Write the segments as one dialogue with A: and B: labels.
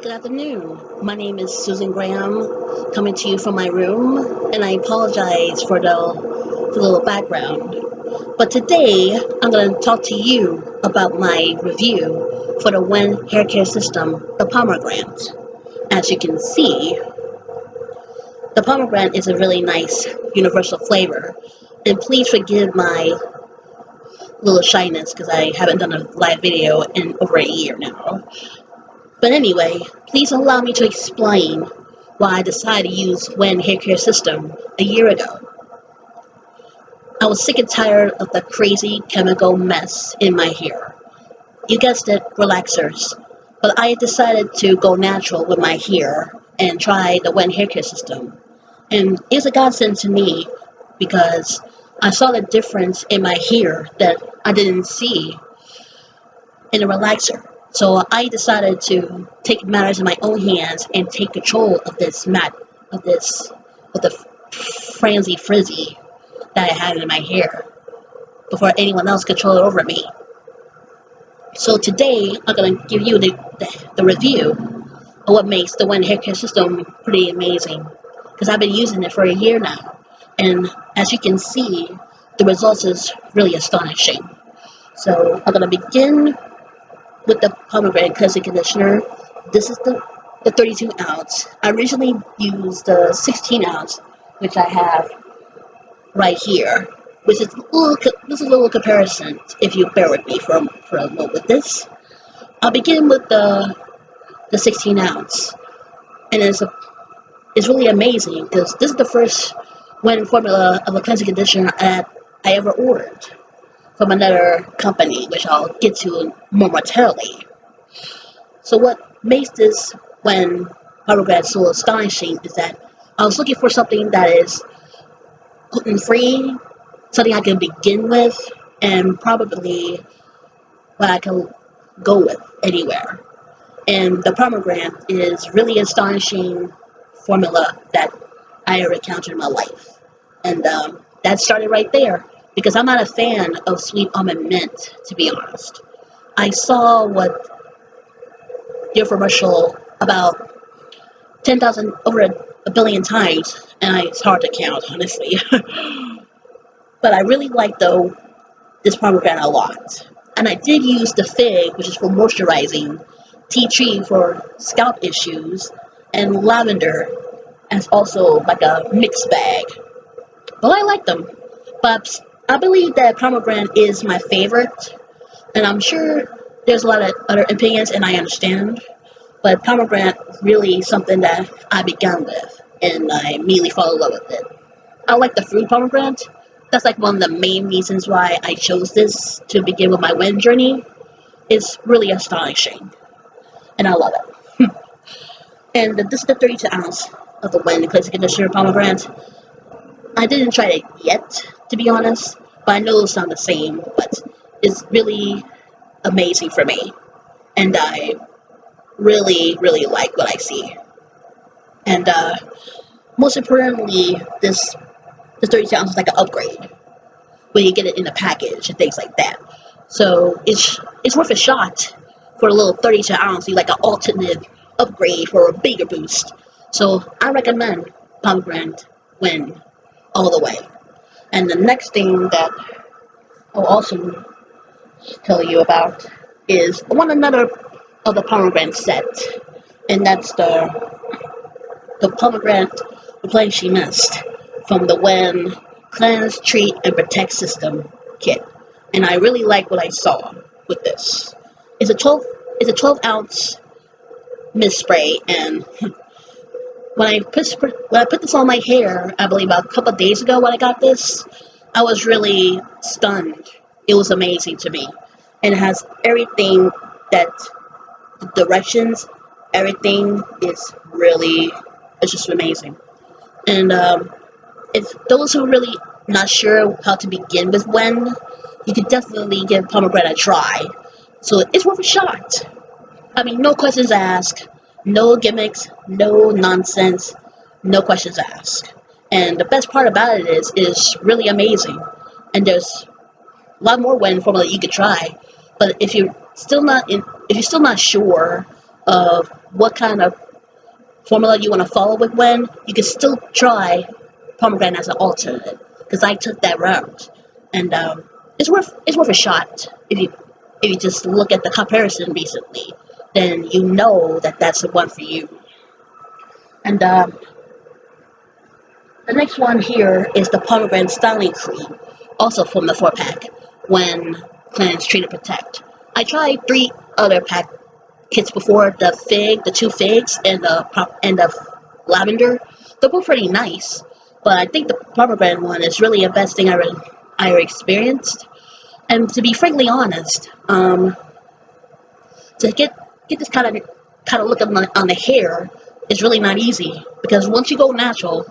A: Good afternoon. My name is Susan Graham, coming to you from my room, and I apologize for the little background. But today, I'm going to talk to you about my review for the WEN Hair Care System, the Pomegranate. As you can see, the pomegranate is a really nice universal flavor, and please forgive my little shyness because I haven't done a live video in over a year now. But anyway, please allow me to explain why I decided to use WEN Hair Care System a year ago. I was sick and tired of the crazy chemical mess in my hair. You guessed it, relaxers. But I decided to go natural with my hair and try the WEN Hair Care System. And it's a godsend to me because I saw the difference in my hair that I didn't see in a relaxer. So I decided to take matters in my own hands and take control of this of the frenzy frizzy that I had in my hair before anyone else controlled it over me. So today I'm going to give you the review of what makes the WEN Hair Care System pretty amazing, because I've been using it for a year now, and as you can see, the results is really astonishing. So I'm going to begin with the pomegranate cleansing conditioner. This is the 32 ounce. I originally used the 16 ounce, which I have right here, which is a little comparison. If you bear with me for a moment with this, I'll begin with the 16 ounce, and it's really amazing because this is the first WEN formula of a cleansing conditioner that I ever ordered from another company, which I'll get to momentarily. So what makes this WEN pomegranate so astonishing is that I was looking for something that is gluten-free, something I can begin with, and probably what I can go with anywhere. And the pomegranate is really astonishing formula that I ever encountered in my life. And that started right there, because I'm not a fan of sweet almond mint, to be honest. I saw what your commercial about 10,000 over a billion times, and it's hard to count, honestly. But I really like this pomegranate a lot. And I did use the fig, which is for moisturizing, tea tree for scalp issues, and lavender as also like a mixed bag. Well, I like them, but I believe that pomegranate is my favorite, and I'm sure there's a lot of other opinions, and I understand, but pomegranate really something that I began with, and I immediately fell in love with it. I like the fruit pomegranate. That's like one of the main reasons why I chose this to begin with my WEN journey. It's really astonishing, and I love it. And this is the 32 ounce of the WEN cleansing conditioner pomegranate. I didn't try it yet, to be honest, but I know it'll sound the same, but it's really amazing for me, and I really, really like what I see. And most importantly, this 32 ounces is like an upgrade when you get it in a package and things like that. So it's worth a shot for a little 32 ounce, like an alternate upgrade for a bigger boost. So I recommend pomegranate WEN all the way. And the next thing that I'll also tell you about is another of the pomegranate set, and that's the pomegranate replenishing mist from the WEN Cleanse, Treat, and Protect System kit. And I really like what I saw with this. It's a 12 ounce mist spray, and when I put this on my hair, I believe about a couple of days ago when I got this, I was really stunned. It was amazing to me. And it has everything that the directions, everything is it's just amazing. And if those who are really not sure how to begin with WEN, you could definitely give pomegranate a try. So it's worth a shot. I mean, no questions asked, no gimmicks, no nonsense, no questions asked. And the best part about it is it's really amazing. And there's a lot more WEN formula you could try. But if you're still not sure of what kind of formula you want to follow with WEN, you can still try pomegranate as an alternate, because I took that route, and it's worth a shot. If you just look at the comparison recently, then you know that that's the one for you. And the next one here is the pomegranate styling cream, also from the 4-pack, WEN Cleanse, Treat, and Protect. I tried 3 other pack kits before, the 2 figs, and the lavender. They're both pretty nice, but I think the pomegranate one is really the best thing I ever experienced. And to be frankly honest, to get this kind of look on the hair is really not easy, because once you go natural,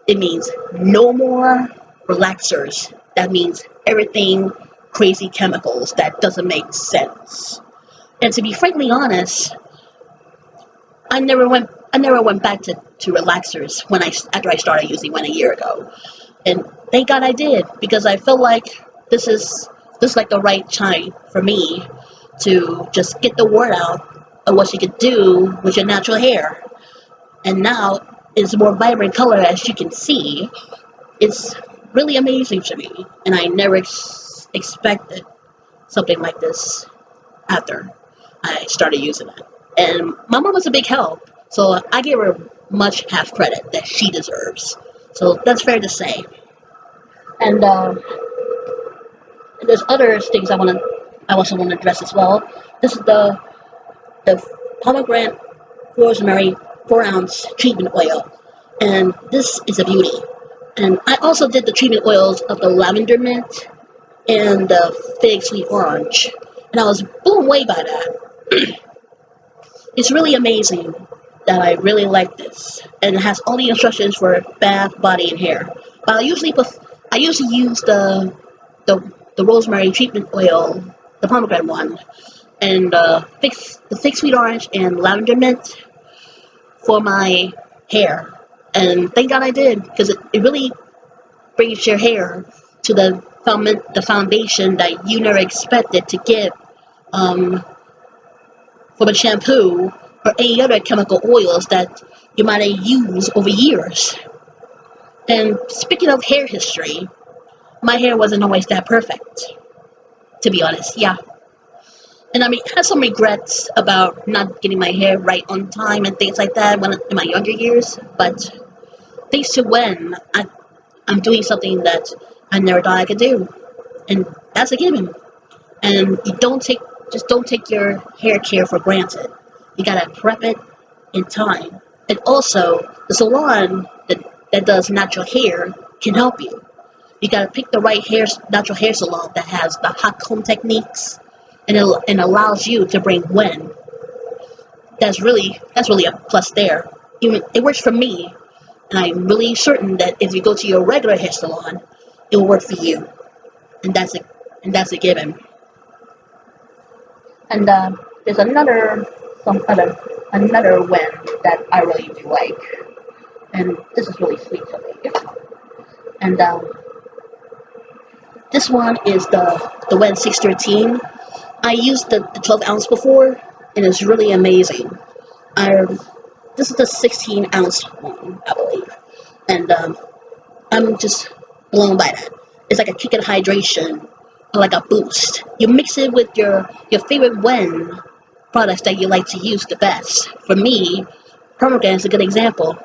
A: it means no more relaxers. That means everything crazy chemicals that doesn't make sense. And to be frankly honest, I never went back to relaxers after I started using one a year ago. And thank God I did, because I feel like this is like the right time for me to just get the word out of what you could do with your natural hair. And now it's a more vibrant color, as you can see. It's really amazing to me, and I never expected something like this after I started using it. And my mom was a big help, so I give her much half credit that she deserves. So that's fair to say. And there's other things I also want to address as well. This is the pomegranate rosemary 4-ounce treatment oil, and this is a beauty. And I also did the treatment oils of the lavender mint and the fig sweet orange, and I was blown away by that. It's really amazing that I really like this, and it has all the instructions for bath, body, and hair. But I usually use the rosemary treatment oil, the pomegranate one, and the fig sweet orange and lavender mint for my hair. And thank God I did, because it really brings your hair to the foundation that you never expected to get from a shampoo or any other chemical oils that you might have used over years. And speaking of hair history, my hair wasn't always that perfect, to be honest, yeah. And I had some regrets about not getting my hair right on time and things like that in my younger years, but thanks to WEN, I'm doing something that I never thought I could do, and that's a given. And you don't take your hair care for granted. You gotta prep it in time. And also, the salon that does natural hair can help you. You gotta pick the right natural hair salon that has the hot comb techniques, and allows you to bring WEN. That's really a plus there. Even it works for me, and I'm really certain that if you go to your regular hair salon, it will work for you. And that's a given. And there's another WEN that I really do like, and this is really sweet to me. And this one is the WEN Sixthirteen. I used the 12-ounce before, and it's really amazing. This is the 16-ounce one, I believe, and I'm just blown by that. It's like a kick of hydration, or like a boost. You mix it with your favorite WEN products that you like to use the best. For me, pomegranate is a good example.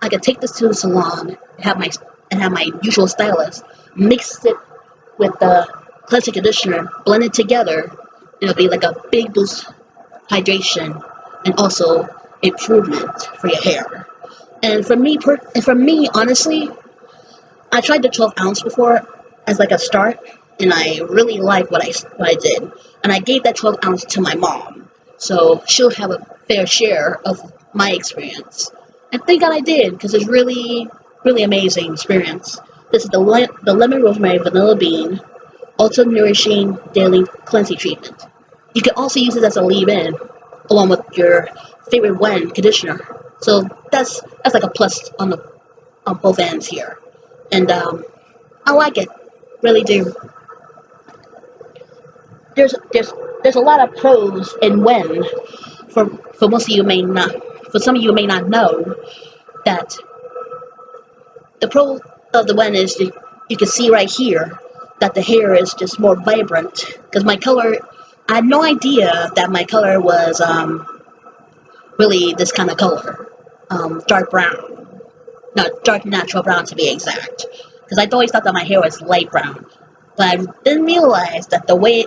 A: I can take this to the salon and have my usual stylist mix it with the cleansing conditioner, blend it together. It'll be like a big boost hydration and also improvement for your hair. And for me, honestly, I tried the 12-ounce before as like a start, and I really liked what I did. And I gave that 12-ounce to my mom, so she'll have a fair share of my experience. And thank God I did, because it's really, really amazing experience. This is the lemon rosemary vanilla bean ultra nourishing daily cleansing treatment. You can also use it as a leave-in, along with your favorite WEN conditioner. So that's like a plus on both ends here. And I like it, really do. There's a lot of pros in WEN for most of you may not, for some of you may not know that the pro of the WEN is you can see right here that the hair is just more vibrant, because my color, I had no idea that my color was really this kind of color, dark brown, not dark natural brown to be exact, because I always thought that my hair was light brown, but I didn't realize that the way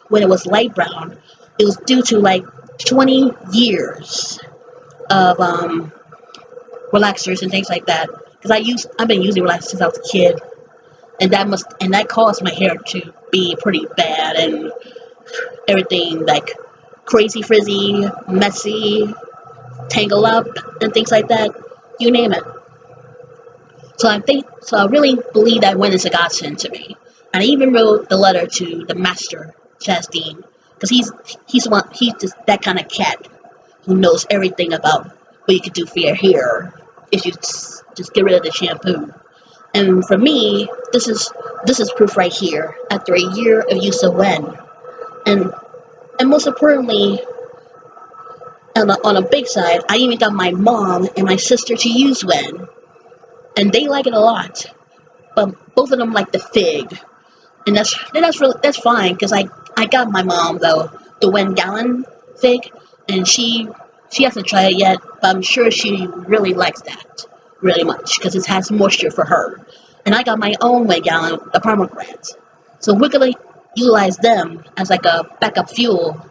A: when it was light brown, it was due to like 20 years of relaxers and things like that, because I've been using relaxers since I was a kid, and that caused my hair to be pretty bad and everything, like crazy frizzy, messy, tangle up, and things like that, you name it. So I really believe that WEN is a godsend to me. And I even wrote the letter to the master, Chastain, because he's just that kind of cat who knows everything about what you could do for your hair if you just get rid of the shampoo. And for me, this is proof right here after a year of use of WEN. And most importantly, on a big side, I even got my mom and my sister to use WEN, and they like it a lot. But both of them like the fig, and that's fine, because I got my mom though the WEN gallon fig, and she hasn't tried it yet, but I'm sure she really likes that really much because it has moisture for her. And I got my own WEN gallon, the pomegranate. So we're gonna utilize them as like a backup fuel.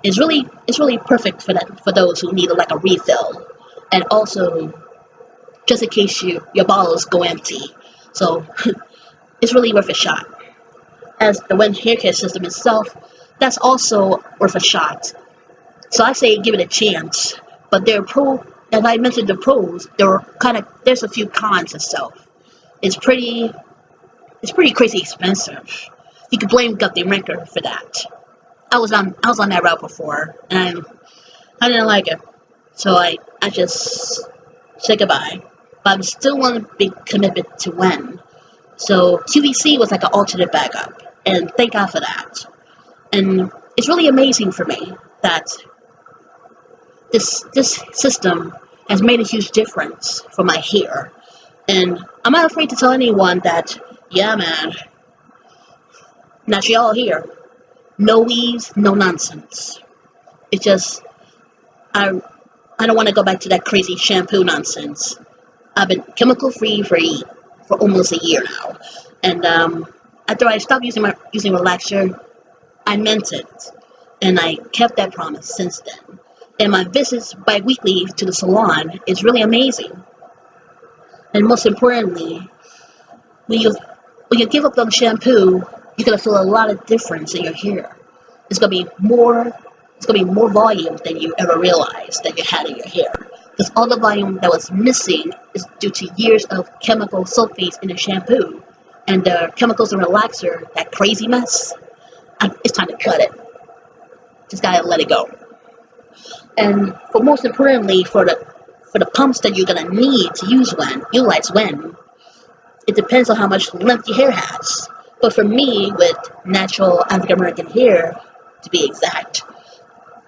A: It's really perfect for those who need like a refill, and also just in case your bottles go empty. So it's really worth a shot. As the WEN Hair Care System itself, that's also worth a shot. So I say give it a chance. But as I mentioned the pros, there's a few cons itself. It's pretty crazy expensive. You could blame Guthrie Rinker for that. I was on that route before, and I didn't like it, so I just said goodbye. But I'm still want a big commitment to WEN. So QVC was like an alternate backup, and thank God for that. And it's really amazing for me that this system has made a huge difference for my hair. And I'm not afraid to tell anyone that, yeah man, Montreal here. No weaves, no nonsense. It's just, I don't want to go back to that crazy shampoo nonsense. I've been chemical free for almost a year now, and after I stopped using relaxer, I meant it, and I kept that promise since then. And my visits bi-weekly to the salon is really amazing. And most importantly, when you give up on shampoo, you're gonna feel a lot of difference in your hair. It's gonna be more volume than you ever realized that you had in your hair. Because all the volume that was missing is due to years of chemical sulfates in the shampoo, and the chemicals in relaxer, that crazy mess. It's time to cut it. Just gotta let it go. And for most importantly, for the pumps that you're gonna need to utilize WEN, it depends on how much length your hair has. But for me, with natural African American hair, to be exact,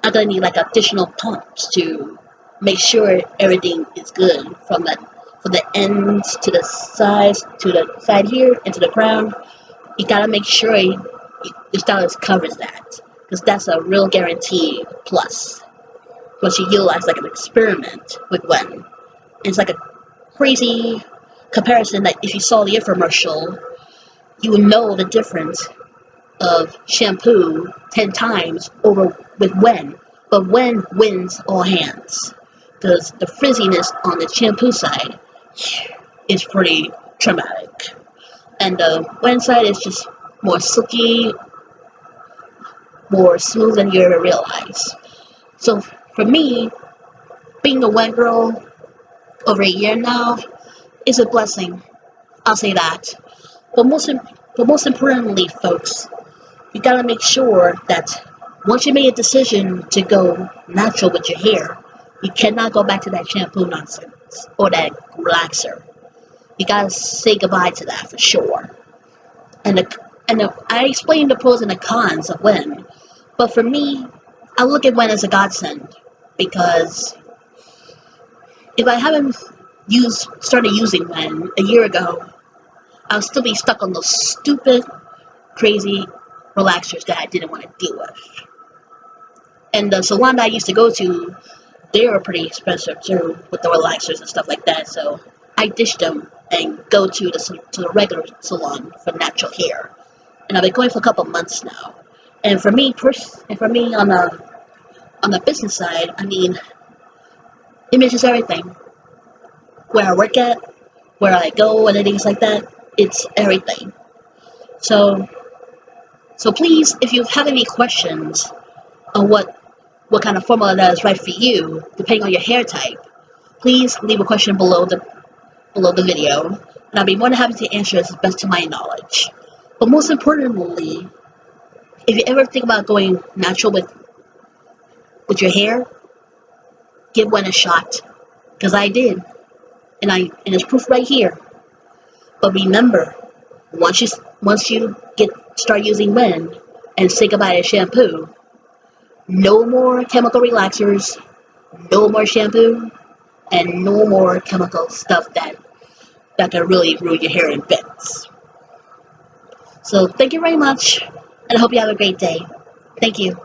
A: I'm gonna need like additional pumps to make sure everything is good from the ends to the side here and to the crown. You gotta make sure your stylist covers that, because that's a real guarantee plus. Once you utilize like an experiment with WEN, it's like a crazy comparison that if you saw the infomercial, you would know the difference of shampoo 10 times over with WEN. But WEN wins all hands, because the frizziness on the shampoo side is pretty traumatic, and the WEN side is just more silky, more smooth than you ever realize. So for me, being a WEN girl over a year now is a blessing. I'll say that. But most importantly, folks, you gotta make sure that once you made a decision to go natural with your hair, you cannot go back to that shampoo nonsense or that relaxer. You gotta say goodbye to that for sure. And I explained the pros and the cons of WEN, but for me, I look at WEN as a godsend. because if I haven't started using WEN a year ago, I'll still be stuck on those stupid, crazy relaxers that I didn't want to deal with. And the salon that I used to go to, they were pretty expensive too, with the relaxers and stuff like that. So I ditched them and go to the regular salon for natural hair. And I've been going for a couple months now. And for me, on the business side, I mean, it mixes everything. Where I work at, where I go, and things like that, it's everything. So please, if you have any questions on what kind of formula that is right for you, depending on your hair type, please leave a question below the video, and I'll be more than happy to answer as best to my knowledge. But most importantly, if you ever think about going natural with your hair, give WEN a shot, because I did, and it's proof right here. But remember, once you start using WEN and say goodbye to shampoo, no more chemical relaxers, no more shampoo, and no more chemical stuff that can really ruin your hair in bits. So thank you very much, and I hope you have a great day. Thank you.